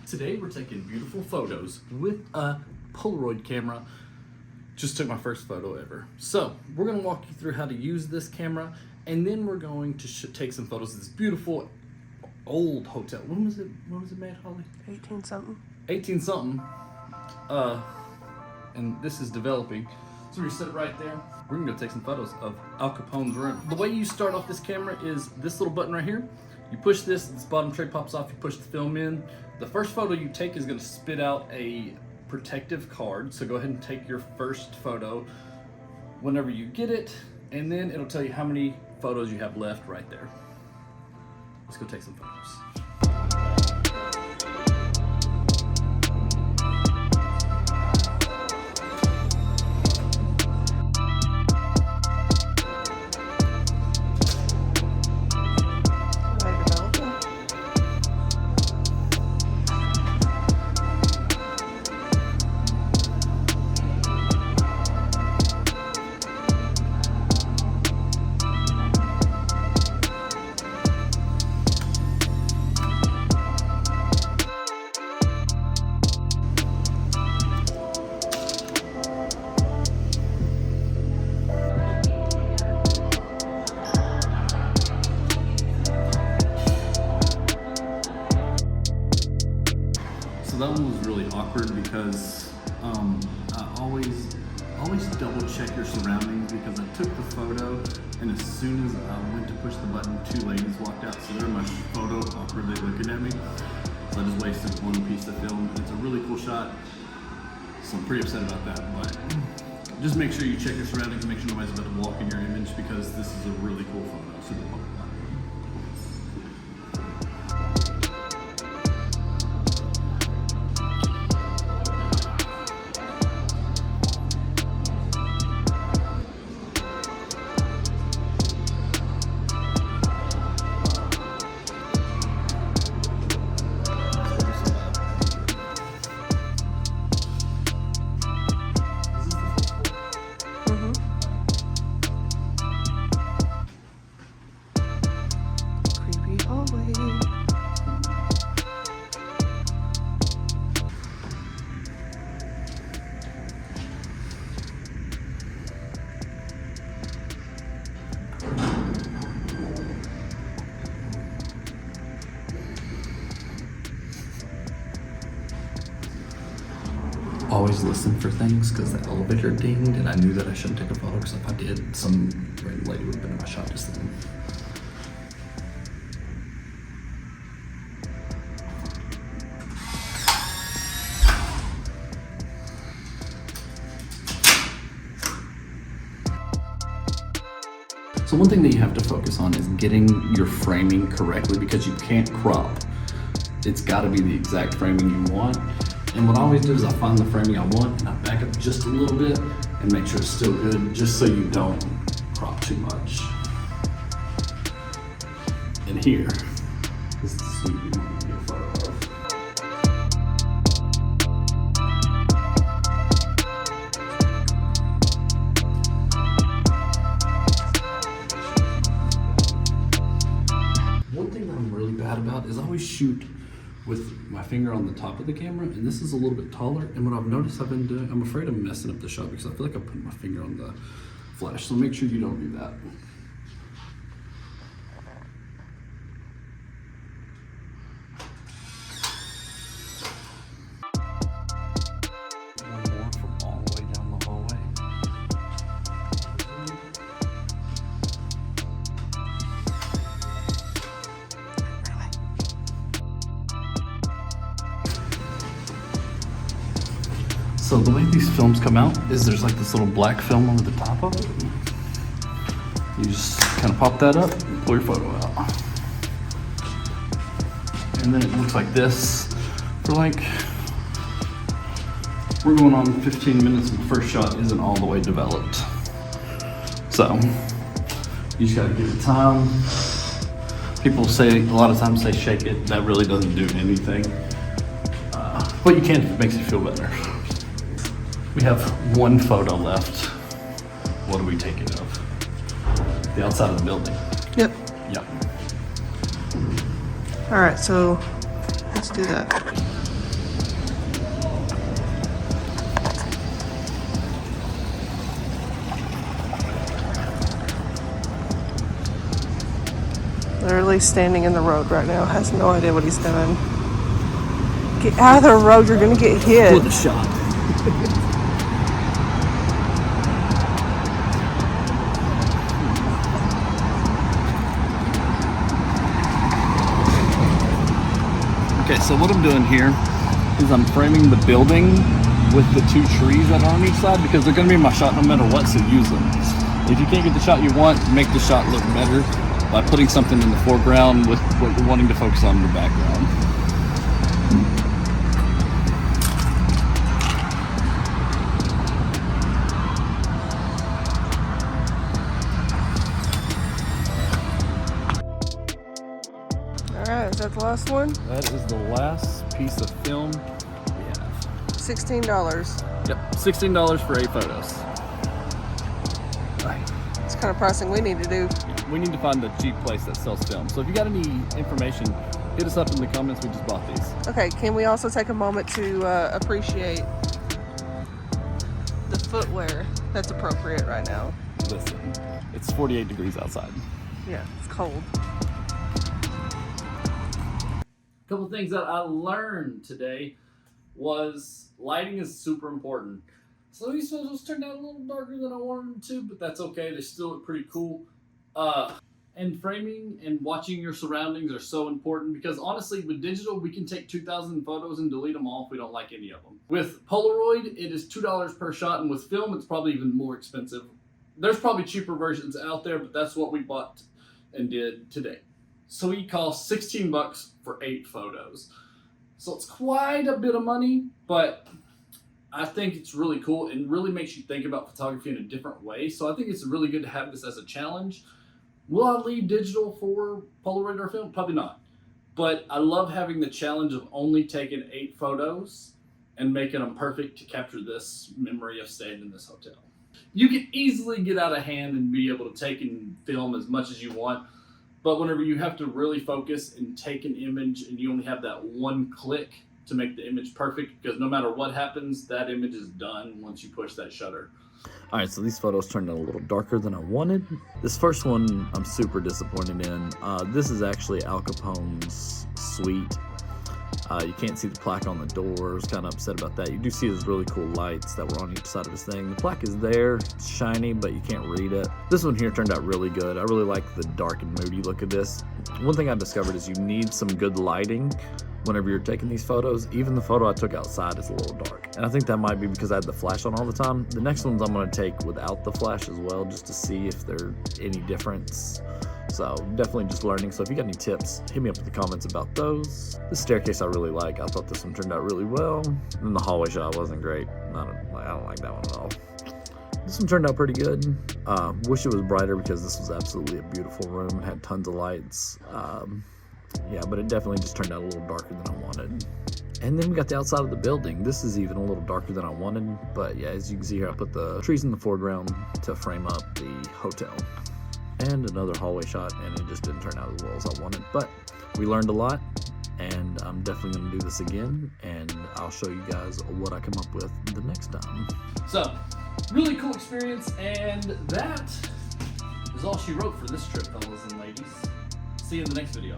Today we're taking beautiful photos with a Polaroid camera. Just took my first photo ever. So we're gonna walk you through how to use this camera, and then we're going to take some photos of this beautiful old hotel. When was it made, Holly? 18 something. 18 something. And this is developing. So we're gonna set it right there. We're gonna go take some photos of Al Capone's room. The way you start off this camera is this little button right here. You push this bottom tray pops off, you push the film in. The first photo you take is gonna spit out a protective card. So go ahead and take your first photo whenever you get it, and then it'll tell you how many photos you have left right there. Let's go take some photos. That one was really awkward because I always double check your surroundings, because I took the photo and as soon as I went to push the button, two ladies walked out, so they're in my photo awkwardly looking at me. So I just wasted one piece of film. It's a really cool shot, so I'm pretty upset about that, but just make sure you check your surroundings, make sure nobody's about to walk in your image, because this is a really cool photo. Super popular. Always listen for things, because the elevator dinged and I knew that I shouldn't take a photo, because if I did, some random lady would have been in my shot just then. So one thing that you have to focus on is getting your framing correctly, because you can't crop. It's got to be the exact framing you want. And what I always do is I find the framing I want and I back up just a little bit and make sure it's still good, just so you don't crop too much. And here, this is the suite you want to get a photo of. One thing that I'm really bad about is I always shoot with my finger on the top of the camera, and this is a little bit taller, and what I've noticed I've been doing, I'm afraid I'm messing up the shot because I feel like I'm putting my finger on the flash, so make sure you don't do that. One more from all the way down the hallway. So the way these films come out is there's like this little black film over the top of it. You just kind of pop that up and pull your photo out. And then it looks like this for like, we're going on 15 minutes and the first shot isn't all the way developed. So you just gotta give it time. People say, a lot of times say shake it. That really doesn't do anything. But you can if it makes you feel better. We have one photo left. What are we taking of? The outside of the building. Yep. Yep. All right, so let's do that. Literally standing in the road right now. Has no idea what he's doing. Get out of the road, you're gonna get hit. For the shot. Okay, so what I'm doing here is I'm framing the building with the two trees that are on each side because they're gonna be my shot no matter what, so use them. If you can't get the shot you want, make the shot look better by putting something in the foreground with what you're wanting to focus on in the background. Alright, is that the last one? That is the last piece of film we have. $16. Yep, $16 for 8 photos. It's kind of pricing we need to do. We need to find a cheap place that sells film. So if you got any information, hit us up in the comments. We just bought these. Okay, can we also take a moment to appreciate the footwear that's appropriate right now? Listen, it's 48 degrees outside. Yeah, it's cold. A couple things that I learned today was lighting is super important. So these photos turned out a little darker than I wanted them to, but that's okay. They still look pretty cool. And framing and watching your surroundings are so important because honestly, with digital, we can take 2,000 photos and delete them all if we don't like any of them. With Polaroid, it is $2 per shot, and with film, it's probably even more expensive. There's probably cheaper versions out there, but that's what we bought and did today. So we cost 16 bucks for 8 photos. So it's quite a bit of money, but I think it's really cool and really makes you think about photography in a different way. So I think it's really good to have this as a challenge. Will I leave digital for Polaroid or film? Probably not. But I love having the challenge of only taking 8 photos and making them perfect to capture this memory of staying in this hotel. You can easily get out of hand and be able to take and film as much as you want. But whenever you have to really focus and take an image and you only have that one click to make the image perfect, because no matter what happens, that image is done once you push that shutter. All right, so these photos turned out a little darker than I wanted. This first one I'm super disappointed in. This is actually Al Capone's suite. You can't see the plaque on the doors, kind of upset about that. You do see his really cool lights that were on each side of his thing. The plaque is there, it's shiny, but you can't read it. This one here turned out really good. I really like the dark and moody look of this. One thing I discovered is you need some good lighting whenever you're taking these photos. Even the photo I took outside is a little dark. And I think that might be because I had the flash on all the time. The next ones I'm gonna take without the flash as well, just to see if there's any difference. So definitely just learning. So if you got any tips, hit me up in the comments about those. This staircase I really like. I thought this one turned out really well. And the hallway shot wasn't great. I don't like that one at all. This one turned out pretty good. Wish it was brighter because this was absolutely a beautiful room. It had tons of lights. Yeah, but it definitely just turned out a little darker than I wanted. And then we got the outside of the building. This is even a little darker than I wanted. But yeah, as you can see here, I put the trees in the foreground to frame up the hotel. And another hallway shot, and it just didn't turn out as well as I wanted. But we learned a lot, and I'm definitely going to do this again, and I'll show you guys what I come up with the next time. So, really cool experience, and that is all she wrote for this trip, fellas and ladies. See you in the next video.